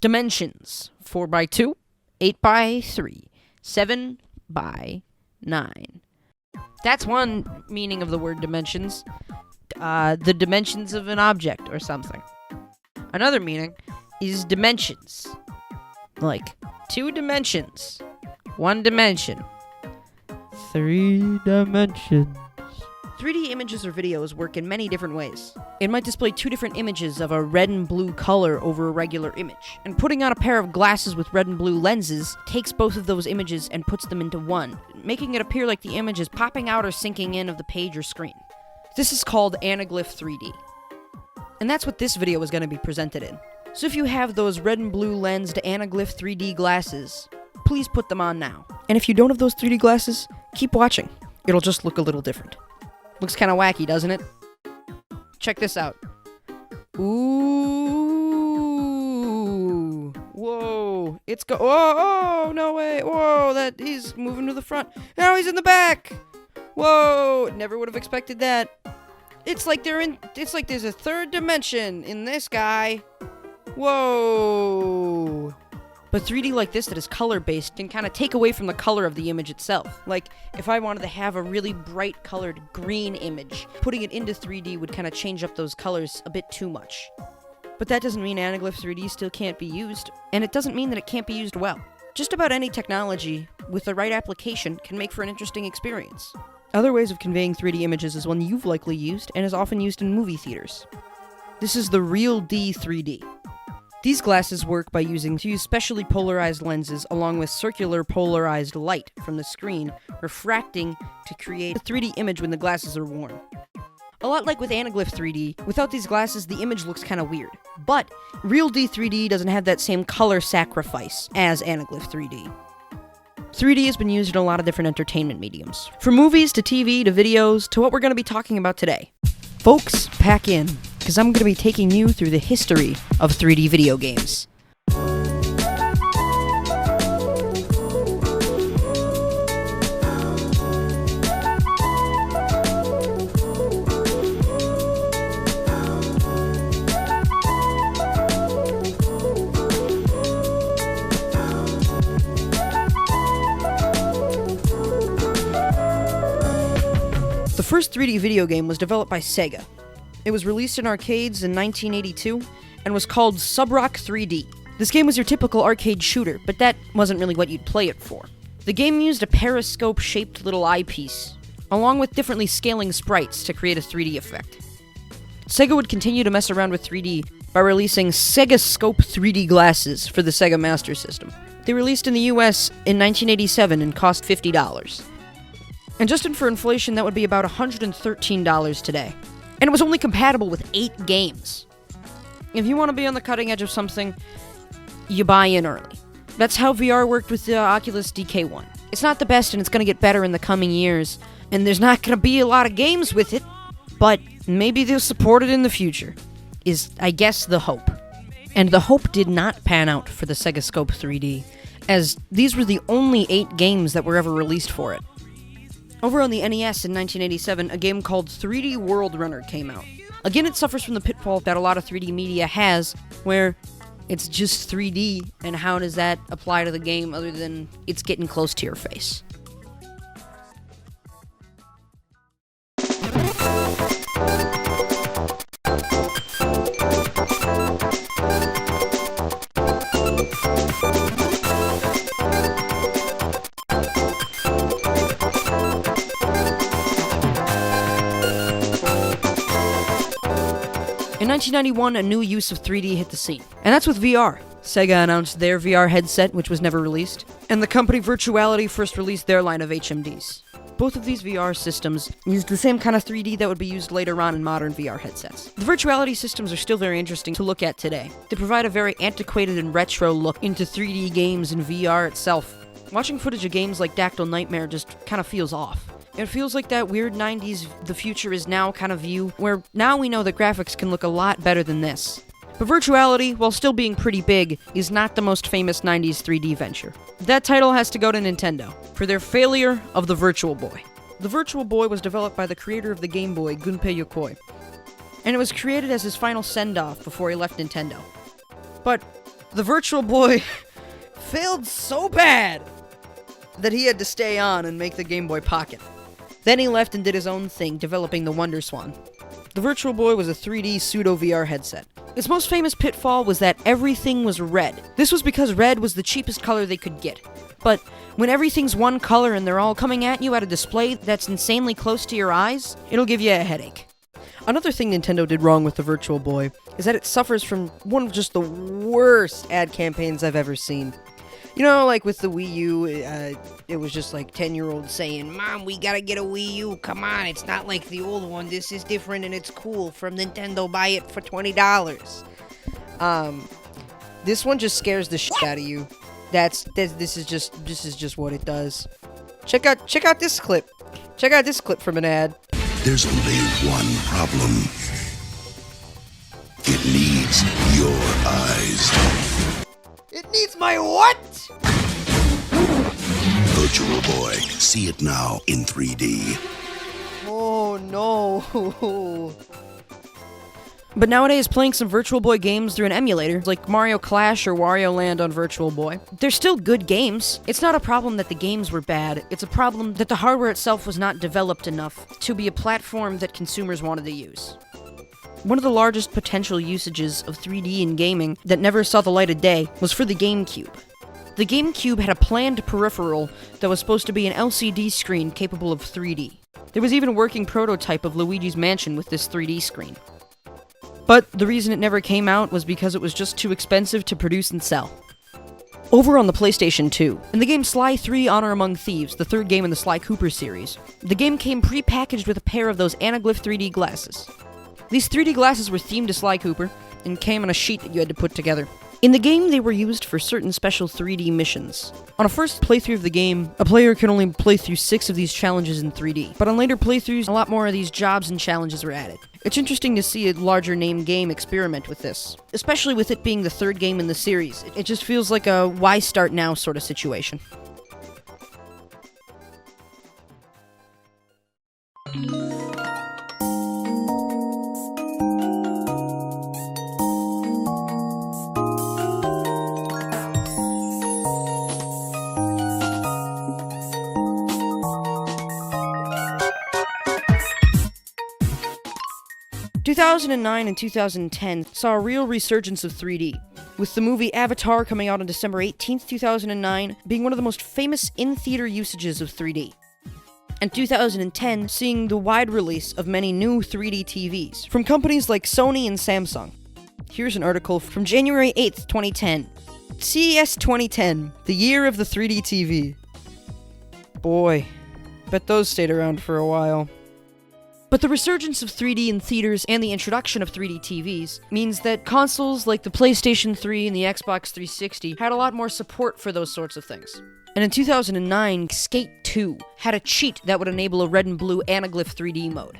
Dimensions: 4x2, 8x3, 7x9. That's one meaning of the word dimensions. The dimensions of an object or something. Another meaning is dimensions. Like 2 dimensions, 1 dimension, 3 dimensions. 3D images or videos work in many different ways. It might display 2 different images of a red and blue color over a regular image. And putting on a pair of glasses with red and blue lenses takes both of those images and puts them into one, making it appear like the image is popping out or sinking in of the page or screen. This is called anaglyph 3D. And that's what this video is going to be presented in. So if you have those red and blue lensed anaglyph 3D glasses, please put them on now. And if you don't have those 3D glasses, keep watching. It'll just look a little different. Looks kind of wacky, doesn't it? Check this out. Ooh. Whoa. Oh, no way. Whoa, he's moving to the front. Now he's in the back. Whoa. Never would have expected that. It's like there's a third dimension in this guy. Whoa. But 3D like this that is color-based can kind of take away from the color of the image itself. Like, if I wanted to have a really bright colored green image, putting it into 3D would kind of change up those colors a bit too much. But that doesn't mean anaglyph 3D still can't be used, and it doesn't mean that it can't be used well. Just about any technology, with the right application, can make for an interesting experience. Other ways of conveying 3D images is one you've likely used, and is often used in movie theaters. This is the Real D 3D. These glasses work by using 2 specially polarized lenses along with circular polarized light from the screen, refracting to create a 3D image when the glasses are worn. A lot like with anaglyph 3D, without these glasses the image looks kind of weird. But Real D 3D doesn't have that same color sacrifice as anaglyph 3D. 3D has been used in a lot of different entertainment mediums. From movies to TV to videos to what we're going to be talking about today. Folks, pack in, because I'm going to be taking you through the history of 3D video games. The first 3D video game was developed by Sega. It was released in arcades in 1982 and was called Subrock 3D. This game was your typical arcade shooter, but that wasn't really what you'd play it for. The game used a periscope-shaped little eyepiece, along with differently scaling sprites to create a 3D effect. Sega would continue to mess around with 3D by releasing Sega Scope 3D glasses for the Sega Master System. They released in the US in 1987 and cost $50. Adjusted for inflation, that would be about $113 today. And it was only compatible with 8 games. If you want to be on the cutting edge of something, you buy in early. That's how VR worked with the Oculus DK1. It's not the best, and it's going to get better in the coming years, and there's not going to be a lot of games with it, but maybe they'll support it in the future, is, I guess, the hope. And the hope did not pan out for the Sega Scope 3D, as these were the only 8 games that were ever released for it. Over on the NES in 1987, a game called 3D World Runner came out. Again, it suffers from the pitfall that a lot of 3D media has, where it's just 3D, and how does that apply to the game other than it's getting close to your face? In 1991, a new use of 3D hit the scene, and that's with VR. Sega announced their VR headset, which was never released, and the company Virtuality first released their line of HMDs. Both of these VR systems used the same kind of 3D that would be used later on in modern VR headsets. The Virtuality systems are still very interesting to look at today. They provide a very antiquated and retro look into 3D games and VR itself. Watching footage of games like Dactyl Nightmare just kind of feels off. It feels like that weird 90s the future is now kind of view, where now we know that graphics can look a lot better than this. But Virtuality, while still being pretty big, is not the most famous 90s 3D venture. That title has to go to Nintendo, for their failure of the Virtual Boy. The Virtual Boy was developed by the creator of the Game Boy, Gunpei Yokoi, and it was created as his final send-off before he left Nintendo. But The Virtual Boy failed so bad that he had to stay on and make the Game Boy Pocket. Then he left and did his own thing, developing the Wonder Swan. The Virtual Boy was a 3D pseudo-VR headset. Its most famous pitfall was that everything was red. This was because red was the cheapest color they could get. But when everything's one color and they're all coming at you at a display that's insanely close to your eyes, it'll give you a headache. Another thing Nintendo did wrong with the Virtual Boy is that it suffers from one of just the worst ad campaigns I've ever seen. You know, like with the Wii U, it was just like 10-year-olds saying, "Mom, we gotta get a Wii U, come on, it's not like the old one, this is different and it's cool, from Nintendo, buy it for $20. This one just scares the shit out of you. This is just what it does. Check out this clip. Check out this clip from an ad. There's only one problem. It needs your eyes. It needs my what? Virtual Boy. See it now in 3D. Oh no. But nowadays, playing some Virtual Boy games through an emulator, like Mario Clash or Wario Land on Virtual Boy, they're still good games. It's not a problem that the games were bad, it's a problem that the hardware itself was not developed enough to be a platform that consumers wanted to use. One of the largest potential usages of 3D in gaming that never saw the light of day was for the GameCube. The GameCube had a planned peripheral that was supposed to be an LCD screen capable of 3D. There was even a working prototype of Luigi's Mansion with this 3D screen. But the reason it never came out was because it was just too expensive to produce and sell. Over on the PlayStation 2, in the game Sly 3 Honor Among Thieves, the third game in the Sly Cooper series, the game came pre-packaged with a pair of those anaglyph 3D glasses. These 3D glasses were themed to Sly Cooper and came on a sheet that you had to put together. In the game, they were used for certain special 3D missions. On a first playthrough of the game, a player could only play through 6 of these challenges in 3D, but on later playthroughs, a lot more of these jobs and challenges were added. It's interesting to see a larger name game experiment with this, especially with it being the third game in the series. It just feels like a why start now sort of situation. In 2009 and 2010 saw a real resurgence of 3D, with the movie Avatar coming out on December 18th, 2009, being one of the most famous in-theater usages of 3D. And 2010 seeing the wide release of many new 3D TVs from companies like Sony and Samsung. Here's an article from January 8th, 2010. CES 2010, the year of the 3D TV. Boy, bet those stayed around for a while. But the resurgence of 3D in theaters and the introduction of 3D TVs means that consoles like the PlayStation 3 and the Xbox 360 had a lot more support for those sorts of things. And in 2009, Skate 2 had a cheat that would enable a red and blue anaglyph 3D mode.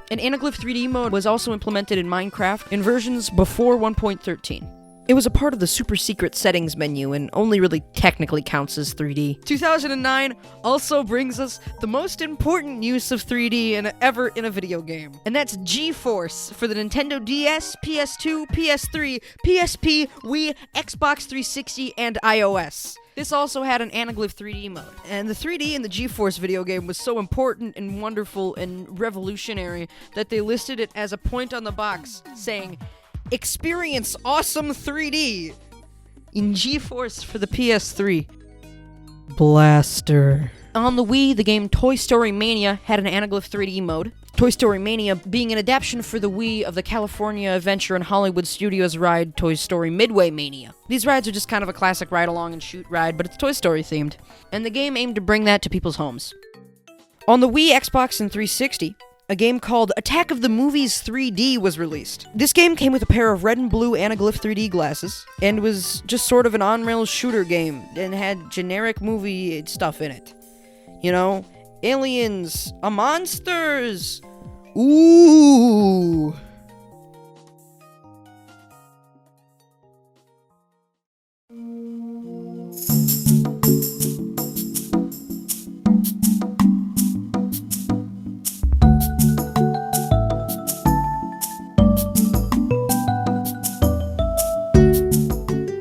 An anaglyph 3D mode was also implemented in Minecraft in versions before 1.13. It was a part of the super secret settings menu and only really technically counts as 3D. 2009 also brings us the most important use of 3D ever in a video game. And that's G-Force for the Nintendo DS, PS2, PS3, PSP, Wii, Xbox 360, and iOS. This also had an anaglyph 3D mode. And the 3D in the G-Force video game was so important and wonderful and revolutionary that they listed it as a point on the box saying, "Experience awesome 3D in G-Force for the PS3. Blaster." On the Wii, the game Toy Story Mania had an anaglyph 3D mode. Toy Story Mania being an adaptation for the Wii of the California Adventure and Hollywood Studios ride Toy Story Midway Mania. These rides are just kind of a classic ride-along and shoot ride, but it's Toy Story themed. And the game aimed to bring that to people's homes. On the Wii, Xbox, and 360, a game called Attack of the Movies 3D was released. This game came with a pair of red and blue anaglyph 3D glasses, and was just sort of an on-rails shooter game, and had generic movie stuff in it. You know, aliens, monsters, ooh.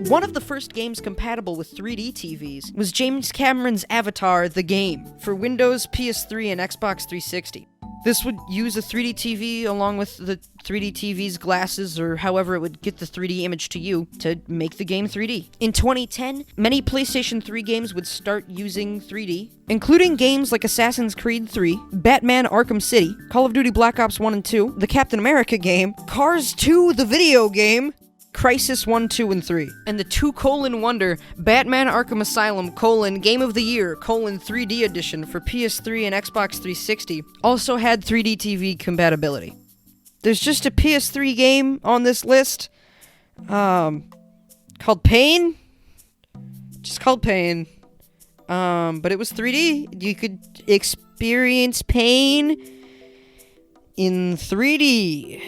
One of of the first games compatible with 3D TVs was James Cameron's Avatar: The Game for Windows, PS3, and Xbox 360. This would use a 3D TV along with the 3D TV's glasses, or however it would get the 3D image to you, to make the game 3D. In 2010, many PlayStation 3 games would start using 3D, including games like Assassin's Creed 3, Batman Arkham City, Call of Duty Black Ops 1 and 2, the Captain America game, Cars 2 the video game, Crisis 1, 2, and 3, and the 2: Wonder Batman Arkham Asylum: Game of the Year: 3D edition for PS3 and Xbox 360 also had 3D TV compatibility. There's just a PS3 game on this list, called Pain. Just called Pain. But it was 3D. You could experience pain in 3D.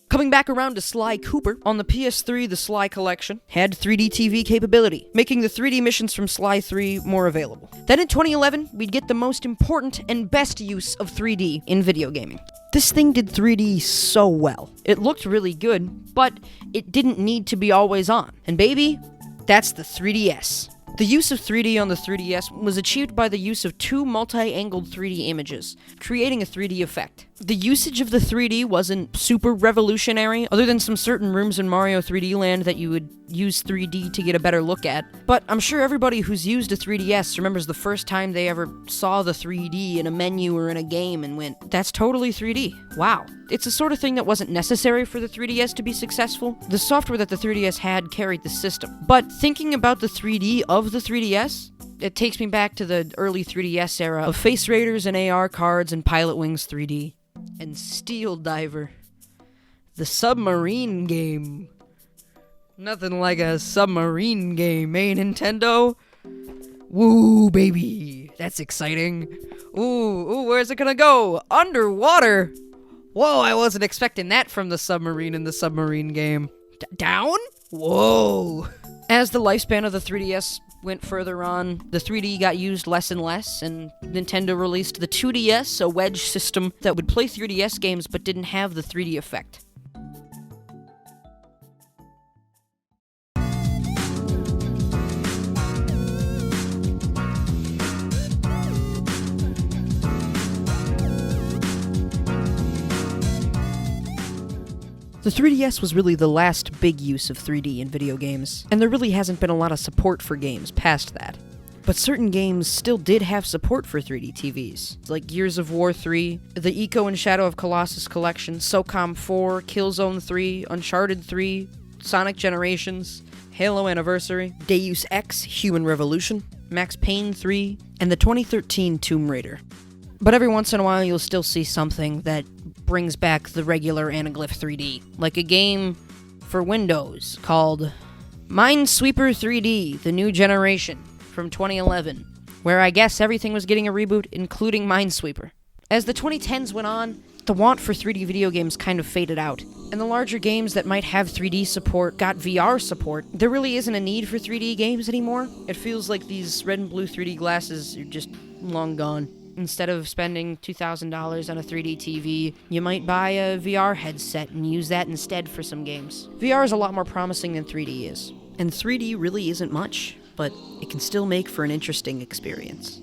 Coming back around to Sly Cooper, on the PS3, the Sly Collection had 3D TV capability, making the 3D missions from Sly 3 more available. Then in 2011, we'd get the most important and best use of 3D in video gaming. This thing did 3D so well. It looked really good, but it didn't need to be always on. And baby, that's the 3DS. The use of 3D on the 3DS was achieved by the use of two multi-angled 3D images, creating a 3D effect. The usage of the 3D wasn't super revolutionary, other than some certain rooms in Mario 3D Land that you would use 3D to get a better look at, but I'm sure everybody who's used a 3DS remembers the first time they ever saw the 3D in a menu or in a game and went, that's totally 3D. Wow. It's the sort of thing that wasn't necessary for the 3DS to be successful. The software that the 3DS had carried the system. But thinking about the 3D of the 3DS, it takes me back to the early 3DS era of Face Raiders and AR cards and Pilot Wings 3D. And Steel Diver. The submarine game. Nothing like a submarine game, eh, Nintendo? Woo, baby. That's exciting. Ooh, where's it gonna go? Underwater! Whoa, I wasn't expecting that from the submarine in the submarine game. Down? Whoa. As the lifespan of the 3DS went further on, the 3D got used less and less, and Nintendo released the 2DS, a wedge system that would play 3DS games but didn't have the 3D effect. The 3DS was really the last big use of 3D in video games, and there really hasn't been a lot of support for games past that. But certain games still did have support for 3D TVs, like Gears of War 3, the Echo and Shadow of Colossus collection, SOCOM 4, Killzone 3, Uncharted 3, Sonic Generations, Halo Anniversary, Deus Ex: Human Revolution, Max Payne 3, and the 2013 Tomb Raider. But every once in a while you'll still see something that brings back the regular Anaglyph 3D, like a game for Windows called Minesweeper 3D, The New Generation, from 2011, where I guess everything was getting a reboot, including Minesweeper. As the 2010s went on, the want for 3D video games kind of faded out, and the larger games that might have 3D support got VR support. There really isn't a need for 3D games anymore. It feels like these red and blue 3D glasses are just long gone. Instead of spending $2,000 on a 3D TV, you might buy a VR headset and use that instead for some games. VR is a lot more promising than 3D is. And 3D really isn't much, but it can still make for an interesting experience.